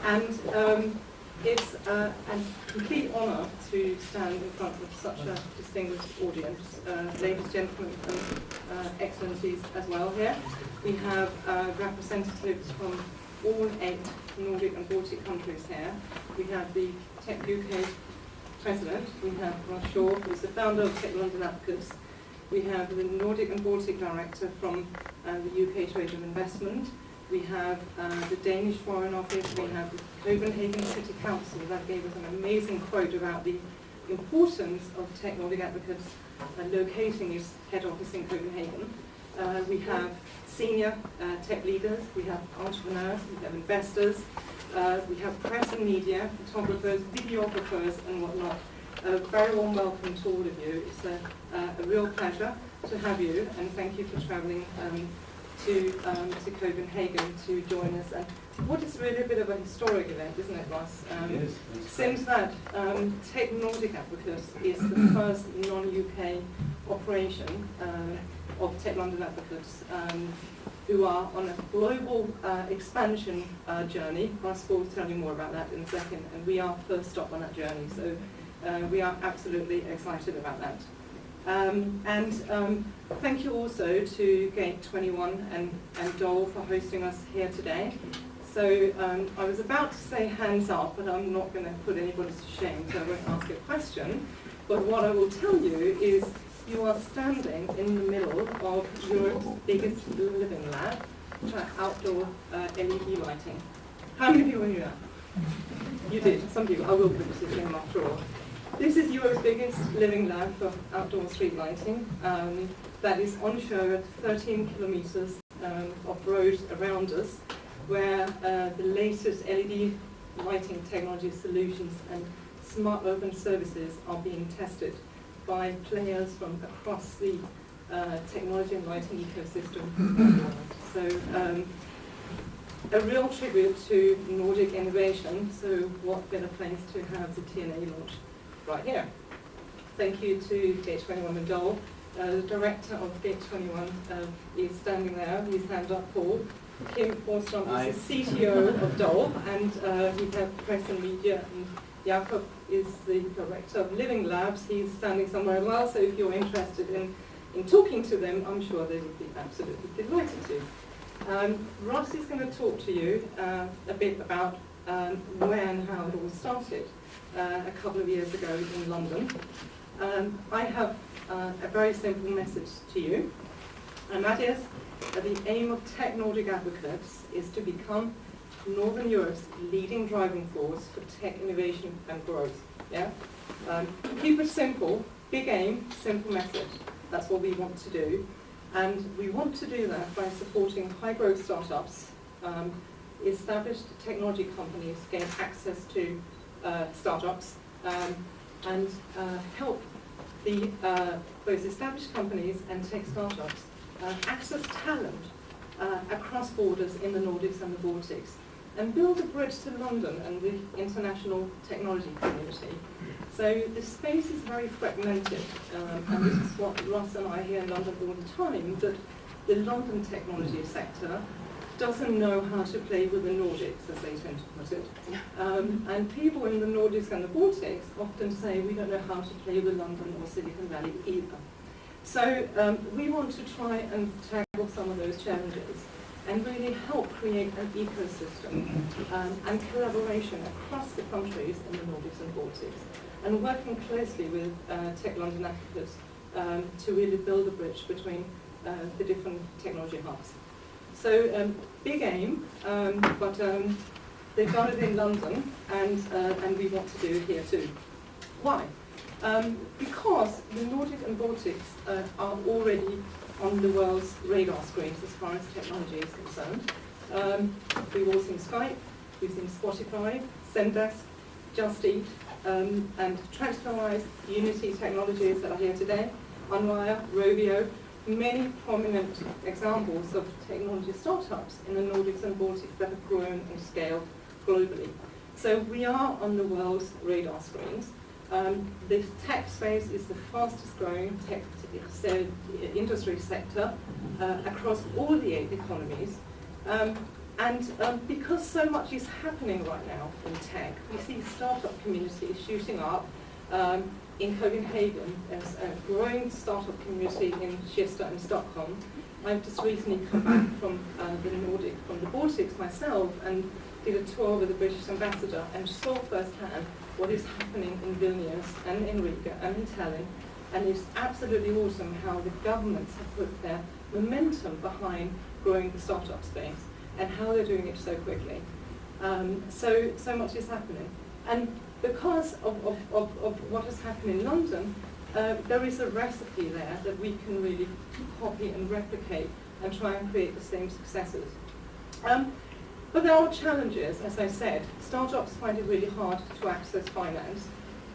And it's a complete honour to stand in front of such a distinguished audience, ladies, gentlemen, and excellencies as well here. We have representatives from all 8 Nordic and Baltic countries here. We have the Tech UK President, we have Russ, who is the founder of Tech London Advocates. We have the Nordic and Baltic Director from the UK Trade and Investment. We have the Danish Foreign Office. We have the Copenhagen City Council that gave us an amazing quote about the importance of Tech Nordic Advocates locating its head office in Copenhagen. We have senior tech leaders, we have entrepreneurs, we have investors, we have press and media, photographers, videographers and whatnot. A very warm welcome to all of you. It's a real pleasure to have you, and thank you for travelling to Copenhagen to join us. And what is really a bit of a historic event, isn't it, Russ? Yes. Since that, Tech Nordic Advocates is the first non-UK operation of Tech London Advocates, who are on a global expansion journey. Russ will tell you more about that in a second, and we are first stop on that journey, so we are absolutely excited about that. Thank you also to Gate 21 and Dole for hosting us here today. So I was about to say hands up, but I'm not going to put anybody to shame, so I won't ask a question. But what I will tell you is you are standing in the middle of Europe's biggest living lab for outdoor LED lighting. How many people knew that? You did, some people. I will put this in after all. This is Europe's biggest living lab for outdoor street lighting. That is on show at 13 kilometres of road around us, where the latest LED lighting technology solutions and smart urban services are being tested by players from across the technology and lighting ecosystem. So a real tribute to Nordic innovation. So what better place to have the TNA launch right here. Thank you to Gate 21 and Dole. The director of Gate 21 is standing there. He's hand up, Paul. Kim Forsström is the CTO of Dole, and we have press and media, and Jakob is the director of Living Labs. He's standing somewhere as well, so if you're interested in talking to them, I'm sure they would be absolutely delighted to. Russ is going to talk to you a bit about where and how it all started a couple of years ago in London. I have a very simple message to you, and that is that the aim of Tech Nordic Advocates is to become Northern Europe's leading driving force for tech innovation and growth. Yeah? Keep it simple, big aim, simple message. That's what we want to do. And we want to do that by supporting high growth startups, established technology companies gain access to startups, and help the both established companies and tech startups access talent across borders in the Nordics and the Baltics, and build a bridge to London and the international technology community. So the space is very fragmented, and this is what Russ and I hear in London all the time, that the London technology sector doesn't know how to play with the Nordics, as they tend to put it. And people in the Nordics and the Baltics often say we don't know how to play with London or Silicon Valley either. So we want to try and tackle some of those challenges and really help create an ecosystem and collaboration across the countries in the Nordics and Baltics, and working closely with Tech London Advocates to really build a bridge between the different technology hubs. So big aim, but they've done it in London, and we want to do it here too. Why? Because the Nordic and Baltics are already on the world's radar screens as far as technology is concerned. We've all seen Skype, we've seen Spotify, Zendesk, Just Eat, and TransferWise, Unity Technologies that are here today, Unwire, Rovio, many prominent examples of technology startups in the Nordics and Baltics that have grown and scaled globally. So we are on the world's radar screens. The tech space is the fastest growing tech industry sector across all the 8 economies. Because so much is happening right now in tech, we see startup communities shooting up. In Copenhagen, there's a growing startup community in Chester and Stockholm. I've just recently come back from the Nordic, from the Baltics myself, and did a tour with the British ambassador and saw firsthand what is happening in Vilnius and in Riga and in Tallinn. And it's absolutely awesome how the governments have put their momentum behind growing the startup space and how they're doing it so quickly. So much is happening. And because of what has happened in London, there is a recipe there that we can really copy and replicate and try and create the same successes. But there are challenges, as I said. Startups find it really hard to access finance.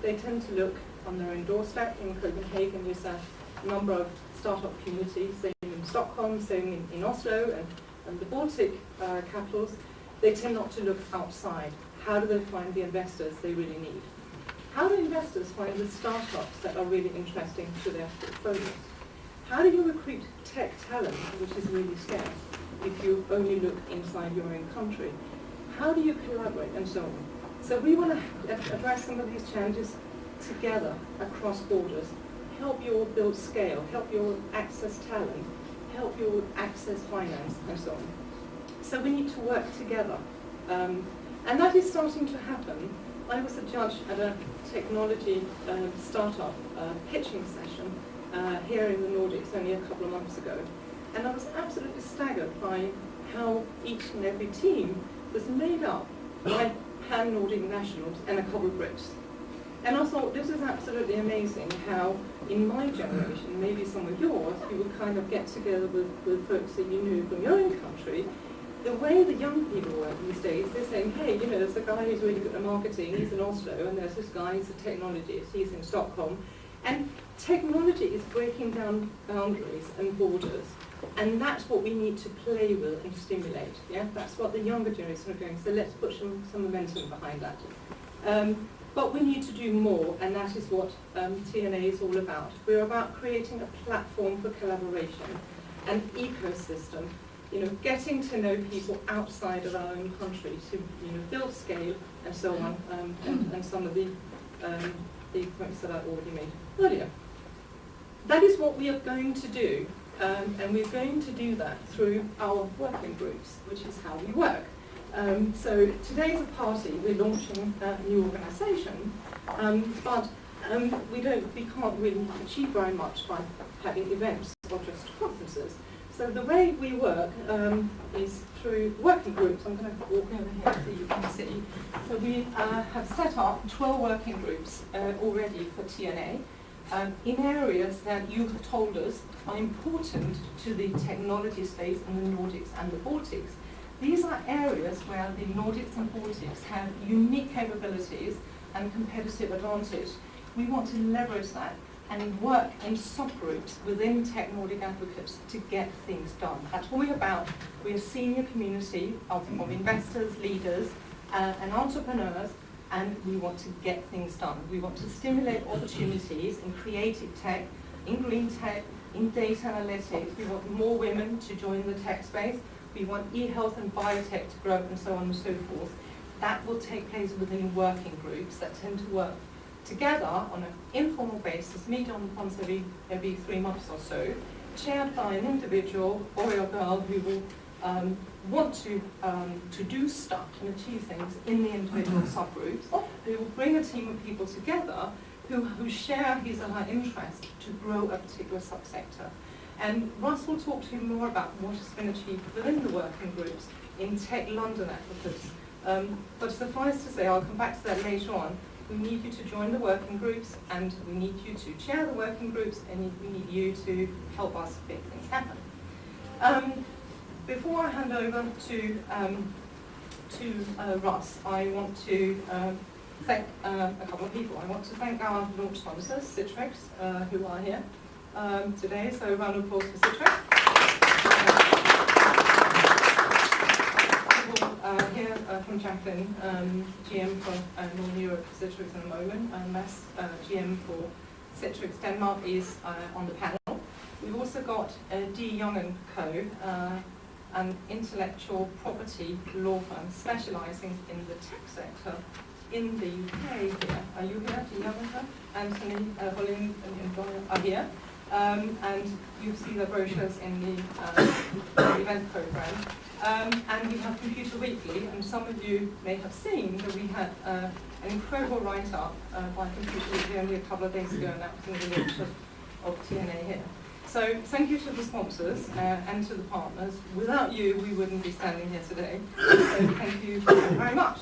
They tend to look on their own doorstep. In Copenhagen, there's a number of startup communities, same in Stockholm, same in Oslo, and the Baltic capitals. They tend not to look outside. How do they find the investors they really need? How do investors find the startups that are really interesting to their portfolios? How do you recruit tech talent, which is really scarce, if you only look inside your own country? How do you collaborate, and so on? So we want to address some of these challenges together across borders, help you all build scale, help you all access talent, help you all access finance, and so on. So we need to work together. And that is starting to happen. I was a judge at a technology startup pitching session here in the Nordics only a couple of months ago. And I was absolutely staggered by how each and every team was made up by pan-Nordic nationals and a couple of Brits. And I thought, this is absolutely amazing how, in my generation, maybe some of yours, you would kind of get together with folks that you knew from your own country. The way the young people work these days, they're saying, hey, you know, there's a guy who's really good at marketing, he's in Oslo, and there's this guy who's a technologist, he's in Stockholm. And technology is breaking down boundaries and borders. And that's what we need to play with and stimulate. Yeah, that's what the younger generation are doing. So let's put some momentum behind that. But we need to do more, and that is what TNA is all about. We're about creating a platform for collaboration, an ecosystem. You know, getting to know people outside of our own country to, you know, build scale and so on, and some of the points that I already made earlier. That is what we are going to do, and we're going to do that through our working groups, which is how we work. So today's a party. We're launching a new organisation, but we can't really achieve very much by having events or just conferences. So the way we work is through working groups. I'm going to walk over here so you can see. So we have set up 12 working groups already for TNA in areas that you have told us are important to the technology space in the Nordics and the Baltics. These are areas where the Nordics and Baltics have unique capabilities and competitive advantage. We want to leverage that and work in subgroups within Tech Nordic Advocates to get things done. That's what we're about. We're a senior community of investors, leaders, and entrepreneurs, and we want to get things done. We want to stimulate opportunities in creative tech, in green tech, in data analytics. We want more women to join the tech space. We want e-health and biotech to grow, and so on and so forth. That will take place within working groups that tend to work together on an informal basis, meet once every 3 months or so, chaired by an individual, boy or girl, who will want to do stuff and achieve things in the individual subgroups, who will bring a team of people together who share his or her interest to grow a particular subsector. And Russ will talk to you more about what has been achieved within the working groups in Tech London Advocates. But suffice to say, I'll come back to that later on, we need you to join the working groups, and we need you to chair the working groups, and we need you to help us make things happen. Before I hand over to Russ, I want to thank a couple of people. I want to thank our launch sponsors, Citrix, who are here today, so a round of applause for Citrix. Here from Jacqueline, GM for Northern Europe for Citrix in a moment, and Mass, GM for Citrix Denmark, is on the panel. We've also got D. Young & Co., an intellectual property law firm specialising in the tech sector in the UK here. Are you here? Do you have her? Anthony, Holling and Don are here. And you see the brochures in the event programme. And we have Computer Weekly, and some of you may have seen that we had an incredible write-up by Computer Weekly only a couple of days ago, and that was in the launch of TNA here. So thank you to the sponsors and to the partners. Without you, we wouldn't be standing here today. So thank you very much.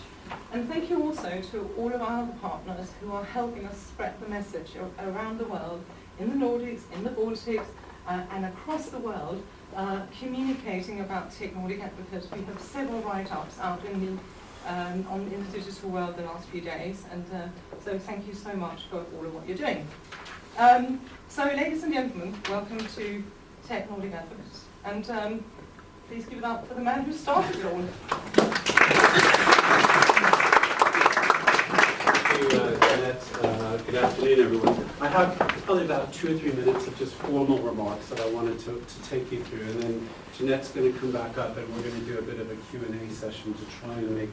And thank you also to all of our other partners who are helping us spread the message around the world, in the Nordics, in the Baltics, and across the world, communicating about Tech Nordic Advocates. We have several write-ups out in the digital world the last few days, and so thank you so much for all of what you're doing. So, ladies and gentlemen, welcome to Tech Nordic Advocates, and please give it up for the man who started it all. Thank you, Jeanette. Good afternoon, everyone. I have probably about 2 or 3 minutes of just formal remarks that I wanted to take you through, and then Jeanette's going to come back up and we're going to do a bit of a Q&A session to try and make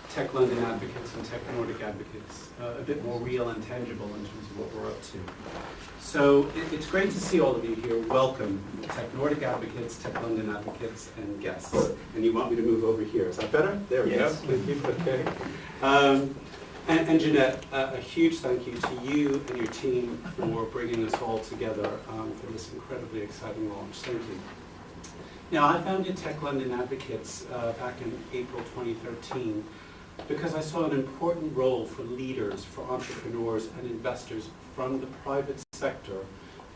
Tech London Advocates and Tech Nordic Advocates a bit more real and tangible in terms of what we're up to. So it's great to see all of you here. Welcome, Tech Nordic Advocates, Tech London Advocates, and guests. And you want me to move over here. Is that better? There we go. Thank you. Okay. And Jeanette, a huge thank you to you and your team for bringing us all together for this incredibly exciting launch. Thank you. Now, I founded Tech London Advocates back in April 2013 because I saw an important role for leaders, for entrepreneurs and investors from the private sector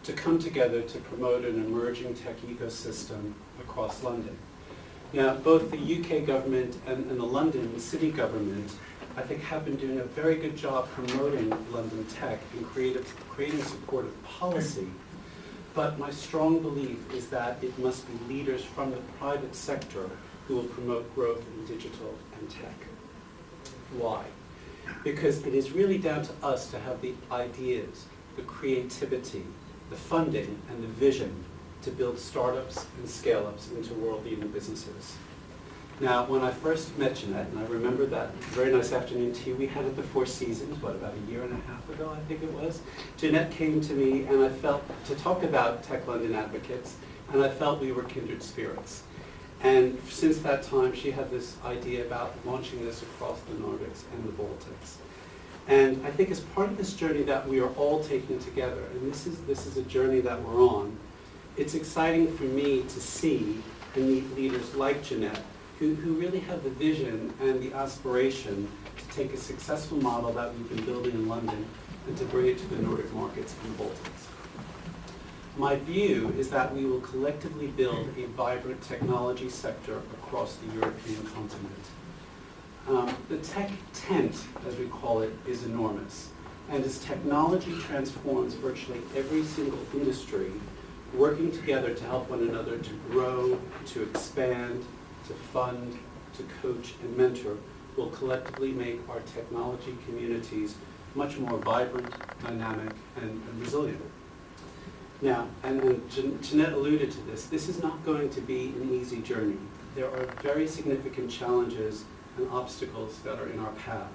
to come together to promote an emerging tech ecosystem across London. Now, both the UK government and the London city government, I think, have been doing a very good job promoting London tech and creating supportive policy. But my strong belief is that it must be leaders from the private sector who will promote growth in digital and tech. Why? Because it is really down to us to have the ideas, the creativity, the funding, and the vision to build startups and scale-ups into world-leading businesses. Now, when I first met Jeanette, and I remember that very nice afternoon tea we had at the Four Seasons, about a year and a half ago, I think it was, Jeanette came to me and I felt to talk about Tech London Advocates, and I felt we were kindred spirits. And since that time, she had this idea about launching this across the Nordics and the Baltics. And I think as part of this journey that we are all taking together, and this is a journey that we're on, it's exciting for me to see and meet leaders like Jeanette, who really have the vision and the aspiration to take a successful model that we've been building in London and to bring it to the Nordic markets and the Baltics. My view is that we will collectively build a vibrant technology sector across the European continent. The tech tent, as we call it, is enormous. And as technology transforms virtually every single industry, working together to help one another to grow, to expand, to fund, to coach and mentor will collectively make our technology communities much more vibrant, dynamic, and resilient. Now, and Jeanette alluded to this is not going to be an easy journey. There are very significant challenges and obstacles that are in our path.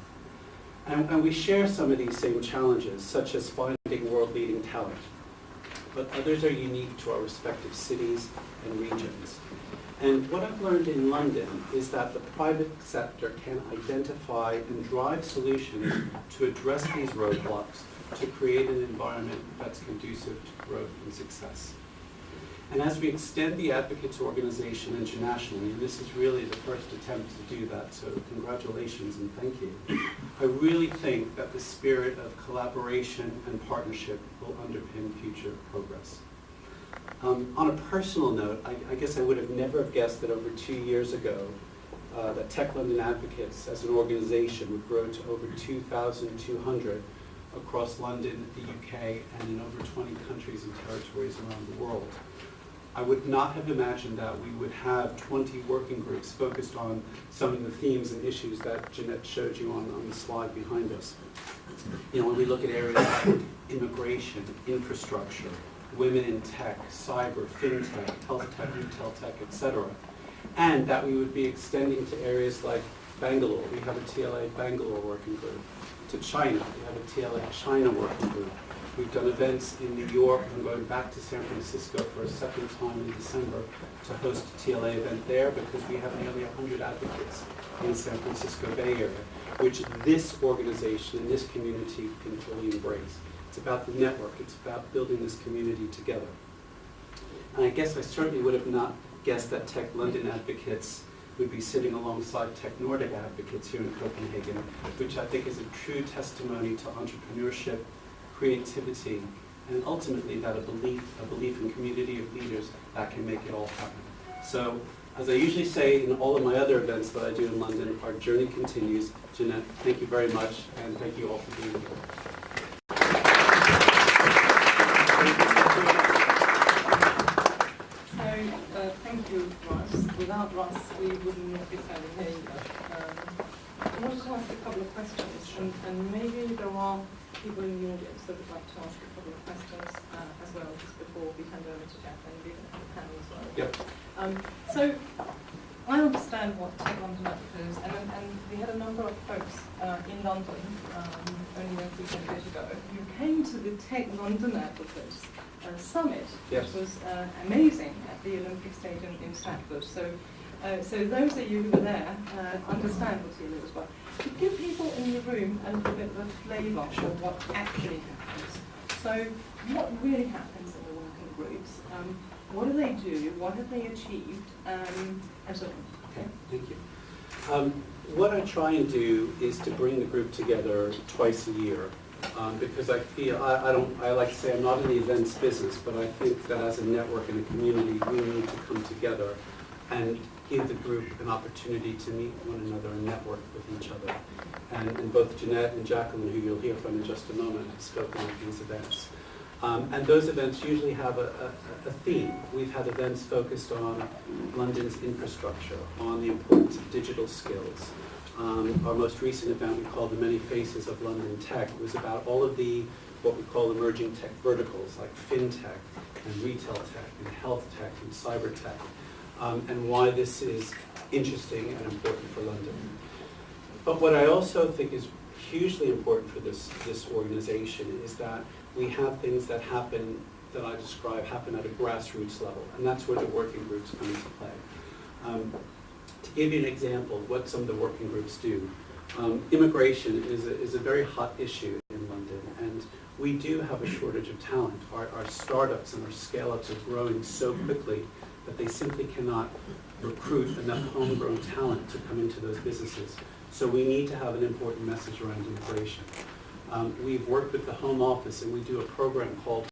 And we share some of these same challenges, such as finding world-leading talent. But others are unique to our respective cities and regions. And what I've learned in London is that the private sector can identify and drive solutions to address these roadblocks to create an environment that's conducive to growth and success. And as we extend the Advocates organization internationally, and this is really the first attempt to do that, so congratulations and thank you, I really think that the spirit of collaboration and partnership will underpin future progress. On a personal note, I guess I would have never guessed that over 2 years ago, that Tech London Advocates as an organization would grow to over 2,200 across London, the UK, and in over 20 countries and territories around the world. I would not have imagined that we would have 20 working groups focused on some of the themes and issues that Jeanette showed you on the slide behind us. You know, when we look at areas like immigration, infrastructure, women in tech, cyber, fintech, health tech, retail tech, etc. And that we would be extending to areas like Bangalore. We have a TLA Bangalore working group. To China, we have a TLA China working group. We've done events in New York. I'm going back to San Francisco for a second time in December to host a TLA event there because we have nearly 100 advocates in the San Francisco Bay Area, which this organization and this community can fully embrace. It's about the network. It's about building this community together. And I guess I certainly would have not guessed that Tech London advocates would be sitting alongside Tech Nordic advocates here in Copenhagen, which I think is a true testimony to entrepreneurship, creativity, and ultimately that a belief in community of leaders that can make it all happen. So, as I usually say in all of my other events that I do in London, our journey continues. Jeanette, thank you very much, and thank you all for being here. Thank you, Russ. Without Russ, we wouldn't be standing here either. I wanted to ask a couple of questions, and maybe there are people in the audience that would like to ask a couple of questions as well, just before we hand over to Jeff and do the panel as well. Yep. So I understand what Tech London advocates, and we had a number of folks in London only a week and a bit ago who came to the Tech London Advocates Summit, yes, which was amazing at the Olympic Stadium in Stratford. So those of you who were there understand what it was about. To give people in the room a little bit of a flavour of what actually happens. So what really happens in the working groups? What do they do? What have they achieved? And so on. Okay, thank you. What I try and do is to bring the group together twice a year. Because I feel, I like to say I'm not in the events business, but I think that as a network and a community, we need to come together and give the group an opportunity to meet one another and network with each other. And both Jeanette and Jacqueline, who you'll hear from in just a moment, have spoken at these events. And those events usually have a theme. We've had events focused on London's infrastructure, on the importance of digital skills. Our most recent event we called The Many Faces of London Tech was about all of the what we call emerging tech verticals like fintech and retail tech and health tech and cyber tech, and why this is interesting and important for London. But what I also think is hugely important for this organization is that we have things that happen, that I describe, happen at a grassroots level, and that's where the working groups come into play. To give you an example of what some of the working groups do, immigration is a very hot issue in London, and we do have a shortage of talent. Our startups and our scale-ups are growing so quickly that they simply cannot recruit enough homegrown talent to come into those businesses. So we need to have an important message around immigration. We've worked with the Home Office, and we do a program called